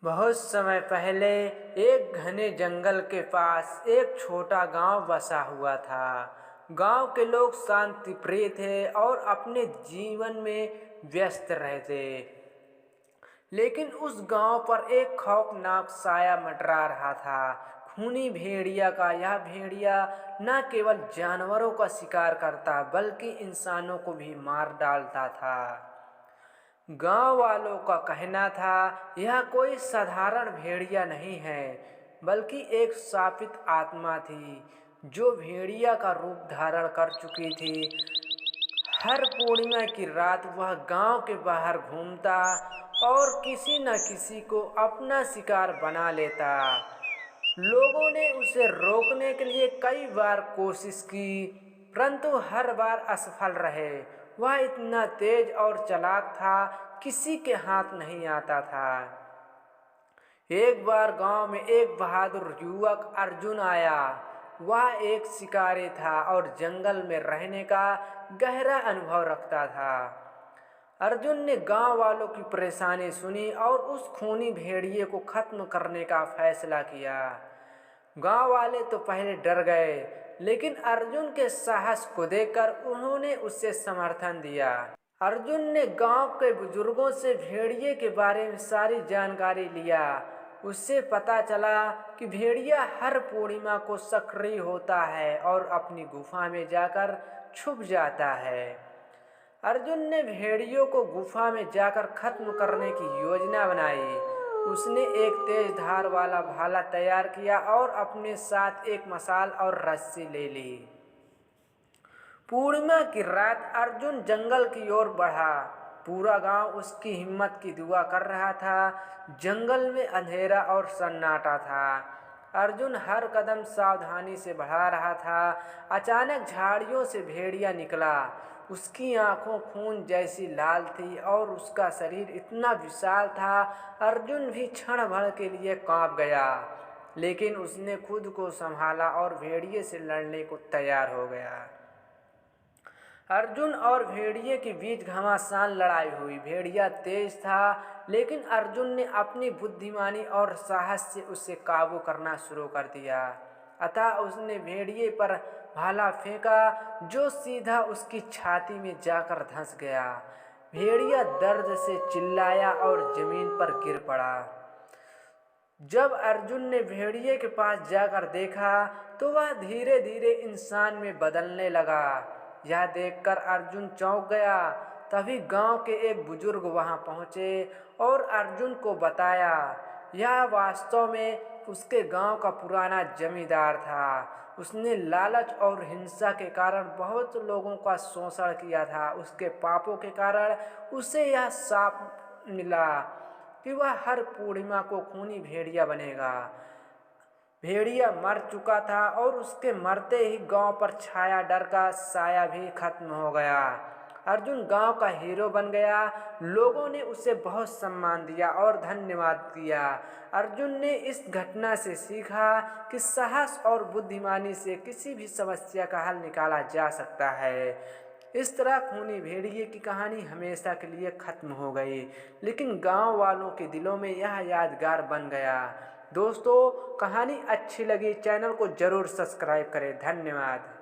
बहुत समय पहले एक घने जंगल के पास एक छोटा गांव बसा हुआ था। गांव के लोग शांति प्रिय थे और अपने जीवन में व्यस्त रहते। लेकिन उस गांव पर एक खौफनाक साया मंडरा रहा था। खूनी भेड़िया का यह भेड़िया न केवल जानवरों का शिकार करता बल्कि इंसानों को भी मार डालता था। गांव वालों का कहना था यह कोई साधारण भेड़िया नहीं है बल्कि एक शापित आत्मा थी जो भेड़िया का रूप धारण कर चुकी थी। हर पूर्णिमा की रात वह गांव के बाहर घूमता और किसी न किसी को अपना शिकार बना लेता। लोगों ने उसे रोकने के लिए कई बार कोशिश की परंतु हर बार असफल रहे। वह इतना तेज और चालाक था किसी के हाथ नहीं आता था। एक बार गांव में एक बहादुर युवक अर्जुन आया। वह एक शिकारी था और जंगल में रहने का गहरा अनुभव रखता था। अर्जुन ने गांव वालों की परेशानी सुनी और उस खूनी भेड़िए को खत्म करने का फैसला किया। गांव वाले तो पहले डर गए लेकिन अर्जुन के साहस को देखकर उन्होंने उसे समर्थन दिया। अर्जुन ने गांव के बुजुर्गों से भेड़िए के बारे में सारी जानकारी लिया। उससे पता चला कि भेड़िया हर पूर्णिमा को सक्रिय होता है और अपनी गुफा में जाकर छुप जाता है। अर्जुन ने भेड़ियों को गुफा में जाकर खत्म करने की योजना बनाई। उसने एक तेज धार वाला भाला तैयार किया और अपने साथ एक मशाल और रस्सी ले ली। पूर्णिमा की रात अर्जुन जंगल की ओर बढ़ा। पूरा गांव उसकी हिम्मत की दुआ कर रहा था। जंगल में अंधेरा और सन्नाटा था। अर्जुन हर कदम सावधानी से बढ़ा रहा था। अचानक झाड़ियों से भेड़िया निकला। उसकी आंखों खून जैसी लाल थी और उसका शरीर इतना विशाल था अर्जुन भी क्षण भर के लिए कांप गया। लेकिन उसने खुद को संभाला और भेड़िए से लड़ने को तैयार हो गया। अर्जुन और भेड़िए के बीच घमासान लड़ाई हुई। भेड़िया तेज था लेकिन अर्जुन ने अपनी बुद्धिमानी और साहस से उसे काबू करना शुरू कर दिया। अतः उसने भेड़िए पर भाला फेंका जो सीधा उसकी छाती में जाकर धंस गया। भेड़िया दर्द से चिल्लाया और जमीन पर गिर पड़ा। जब अर्जुन ने भेड़िए के पास जाकर देखा तो वह धीरे धीरे इंसान में बदलने लगा। यह देखकर अर्जुन चौंक गया। तभी गांव के एक बुजुर्ग वहां पहुंचे और अर्जुन को बताया यह वास्तव में उसके गांव का पुराना जमींदार था। उसने लालच और हिंसा के कारण बहुत लोगों का शोषण किया था। उसके पापों के कारण उसे यह शाप मिला कि वह हर पूर्णिमा को खूनी भेड़िया बनेगा। भेड़िया मर चुका था और उसके मरते ही गांव पर छाया डर का साया भी खत्म हो गया। अर्जुन गांव का हीरो बन गया। लोगों ने उसे बहुत सम्मान दिया और धन्यवाद किया। अर्जुन ने इस घटना से सीखा कि साहस और बुद्धिमानी से किसी भी समस्या का हल निकाला जा सकता है। इस तरह खूनी भेड़िए की कहानी हमेशा के लिए खत्म हो गई लेकिन गांव वालों के दिलों में यह यादगार बन गया। दोस्तों, कहानी अच्छी लगी चैनल को जरूर सब्सक्राइब करें। धन्यवाद।